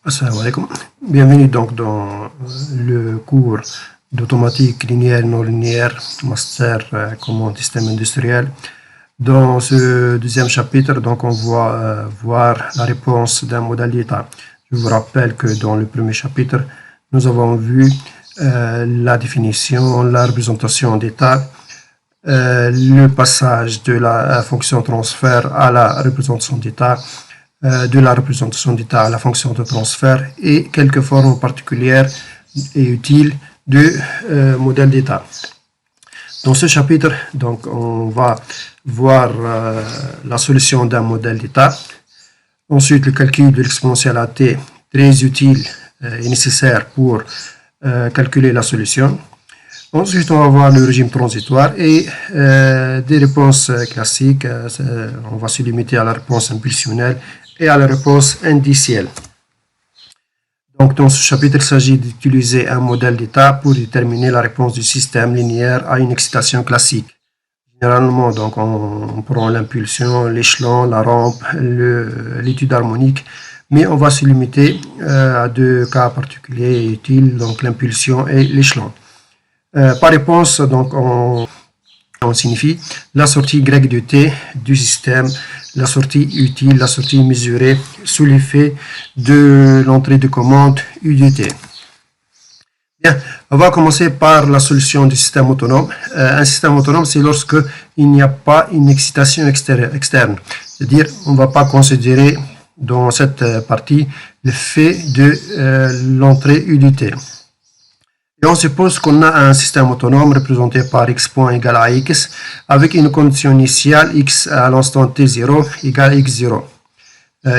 Assalamu alaikum. Bienvenue donc dans le cours d'automatique linéaire non linéaire, master commande système industriel. Dans ce deuxième chapitre, donc on va voir la réponse d'un modèle d'état. Je vous rappelle que dans le premier chapitre, nous avons vu la définition, la représentation d'état, le passage de la fonction transfert à la représentation d'état, de la représentation d'état à la fonction de transfert et quelques formes particulières et utiles de modèle d'état. Dans ce chapitre, donc, on va voir la solution d'un modèle d'état. Ensuite, le calcul de l'exponentielle AT, très utile et nécessaire pour calculer la solution. Ensuite, on va voir le régime transitoire et des réponses classiques. On va se limiter à la réponse impulsionnelle et à la réponse indicielle. Donc, dans ce chapitre, il s'agit d'utiliser un modèle d'état pour déterminer la réponse du système linéaire à une excitation classique. Généralement, donc, on prend l'impulsion, l'échelon, la rampe, l'étude harmonique, mais on va se limiter à deux cas particuliers et utiles, donc l'impulsion et l'échelon. Par réponse, donc, on signifie la sortie Y de T du système, la sortie utile, la sortie mesurée sous l'effet de l'entrée de commande U de T. Bien, on va commencer par la solution du système autonome. Un système autonome, c'est lorsque il n'y a pas une excitation externe. C'est-à-dire, on ne va pas considérer dans cette partie l'effet de l'entrée U de T. Et on suppose qu'on a un système autonome représenté par x point égale à x avec une condition initiale x à l'instant t0 égale x0.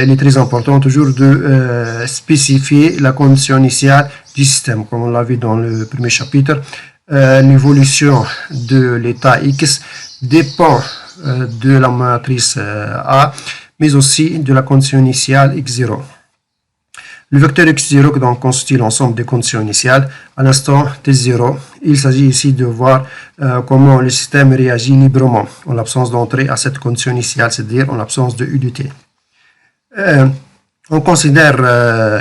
Il est très important toujours de spécifier la condition initiale du système. Comme on l'a vu dans le premier chapitre, l'évolution de l'état x dépend de la matrice A, mais aussi de la condition initiale x0. Le vecteur x0 donc, constitue l'ensemble des conditions initiales à l'instant t0. Il s'agit ici de voir comment le système réagit librement en l'absence d'entrée à cette condition initiale, c'est-à-dire en l'absence de U de t. On considère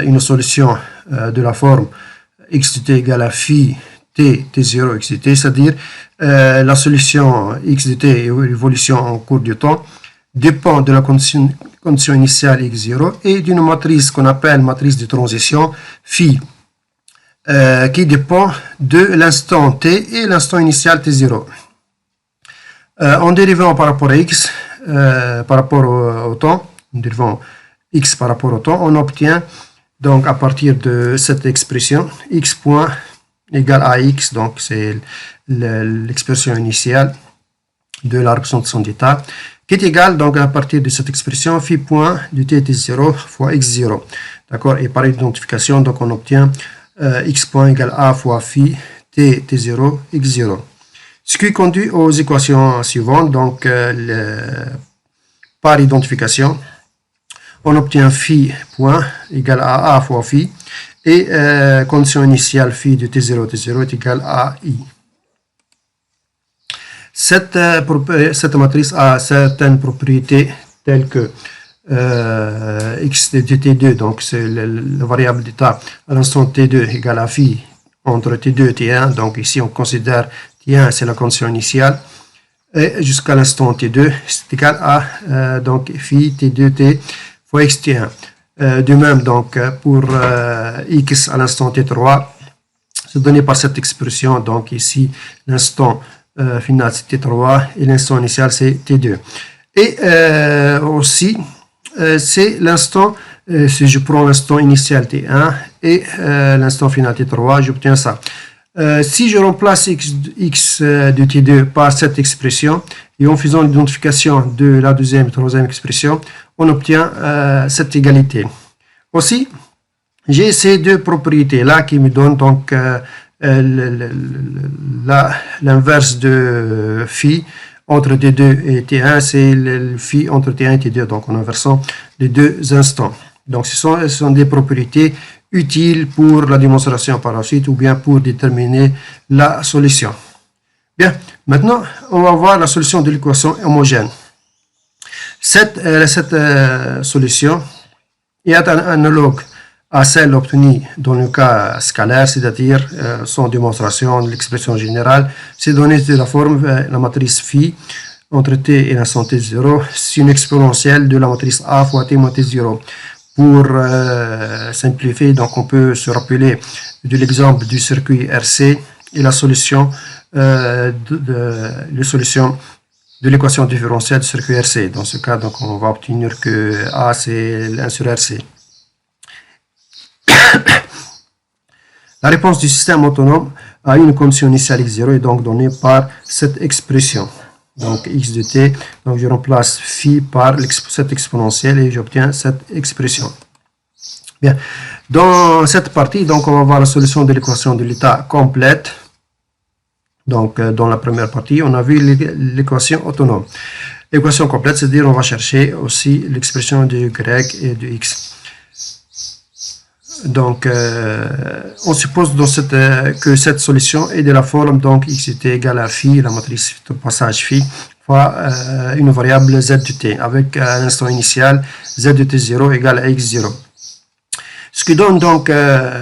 une solution de la forme x de t égale à phi t t0 x de t, c'est-à-dire la solution x de t et l'évolution en cours du temps dépend de la condition initiale x0 et d'une matrice qu'on appelle matrice de transition phi qui dépend de l'instant t et l'instant initial t0. En dérivant par rapport à x par rapport au temps, en dérivant x par rapport au temps, on obtient donc à partir de cette expression x point égale à x, donc c'est l'expression initiale de la représentation d'état, qui est égal donc à partir de cette expression phi point de t t0 fois x0. D'accord? Et par identification, donc on obtient x point égale a fois phi t t0 x0. Ce qui conduit aux équations suivantes. Donc par identification, on obtient phi point égale à a fois phi et condition initiale phi de t0 t0 est égale à i. Cette matrice a certaines propriétés telles que x de t2, donc c'est la variable d'état à l'instant t2 égale à phi entre t2 et t1, donc ici on considère t1 c'est la condition initiale, et jusqu'à l'instant t2 c'est égal à donc phi t2t fois xt1. De même donc pour x à l'instant t3, c'est donné par cette expression, donc ici l'instant final c'est t3 et l'instant initial c'est t2. Et aussi c'est l'instant, si je prends l'instant initial t1 et l'instant final t3, j'obtiens ça. Si je remplace x de t2 par cette expression et en faisant l'identification de la deuxième et troisième expression, on obtient cette égalité. Aussi, j'ai ces deux propriétés là qui me donnent donc l'inverse de phi entre t2 et t1, c'est le phi entre t1 et t2, donc en inversant les deux instants. Donc ce sont des propriétés utiles pour la démonstration par la suite ou bien pour déterminer la solution. Bien, maintenant on va voir la solution de l'équation homogène. Cette solution est analogue à celle obtenue dans le cas scalaire, c'est-à-dire sans démonstration de l'expression générale. Ces données de la forme la matrice phi entre t et l'instant t0, c'est une exponentielle de la matrice A fois t moins t0. Pour simplifier, donc on peut se rappeler de l'exemple du circuit RC et la solution de l'équation différentielle du circuit RC. Dans ce cas, donc, on va obtenir que A c'est 1 sur RC. La réponse du système autonome à une condition initiale x0 est donc donnée par cette expression. Donc x de t, donc je remplace phi par cette exponentielle et j'obtiens cette expression. Bien. Dans cette partie, donc on va voir la solution de l'équation de l'état complète. Donc dans la première partie, on a vu l'équation autonome. L'équation complète, c'est-à-dire on va chercher aussi l'expression de y et de x. Donc, on suppose que cette solution est de la forme donc x de t égale à phi, la matrice de passage phi, fois une variable z de t, avec un instant initial z de t0 égale à x0. Ce qui donne donc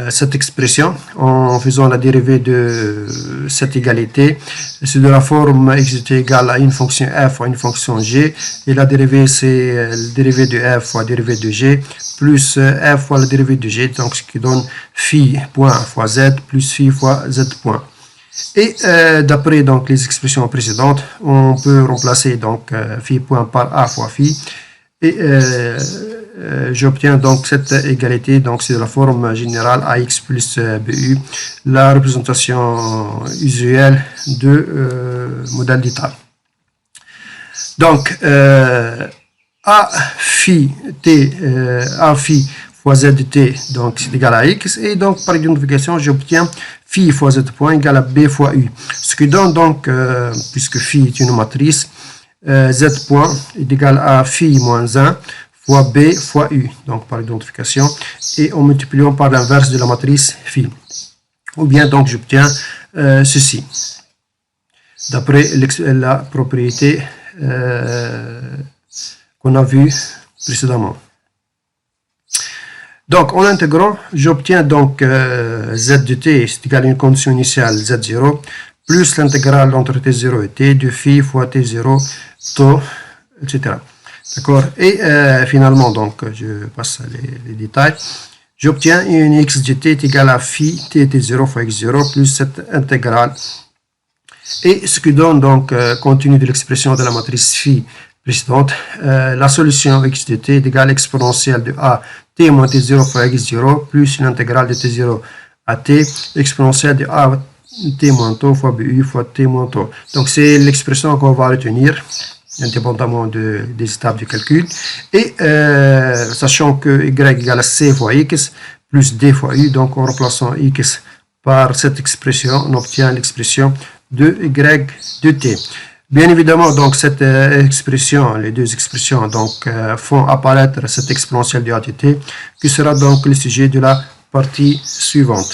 cette expression en faisant la dérivée de cette égalité, c'est de la forme x de t égale à une fonction f fois une fonction g, et la dérivée c'est la dérivée de f fois la dérivée de g, plus f fois la dérivée de g, donc ce qui donne phi point fois z plus phi fois z point. Et d'après donc les expressions précédentes, on peut remplacer donc phi point par a fois phi, et j'obtiens donc cette égalité, donc c'est de la forme générale ax plus bu, la représentation usuelle de modèle d'état. Donc a phi fois z de t, donc c'est égal à x, et donc par identification j'obtiens phi fois z point égale à b fois u, ce qui donne donc, puisque phi est une matrice, z point est égal à phi moins 1 fois b fois u, donc par identification, et en multipliant par l'inverse de la matrice phi. Ou bien donc j'obtiens ceci, d'après la propriété qu'on a vue précédemment. Donc en intégrant, j'obtiens donc z de t est égal à une condition initiale z0, plus l'intégrale entre t0 et t de phi fois t0, taux, etc. D'accord. Et finalement, donc, je passe les détails. J'obtiens une x de t est égal à phi t t0 fois x0 plus cette intégrale. Et ce qui donne donc, compte tenu de l'expression de la matrice phi précédente, la solution x de t est égale à l'exponentielle de a t moins t0 fois x0 plus une intégrale de t0 à t, exponentielle de a t moins tau fois bu fois t moins tau. Donc c'est l'expression qu'on va retenir indépendamment des étapes du calcul, et sachant que y égale à c fois x plus d fois u, donc en remplaçant x par cette expression, on obtient l'expression de y de t. Bien évidemment, donc cette expression, les deux expressions donc font apparaître cette exponentielle de a de t, qui sera donc le sujet de la partie suivante.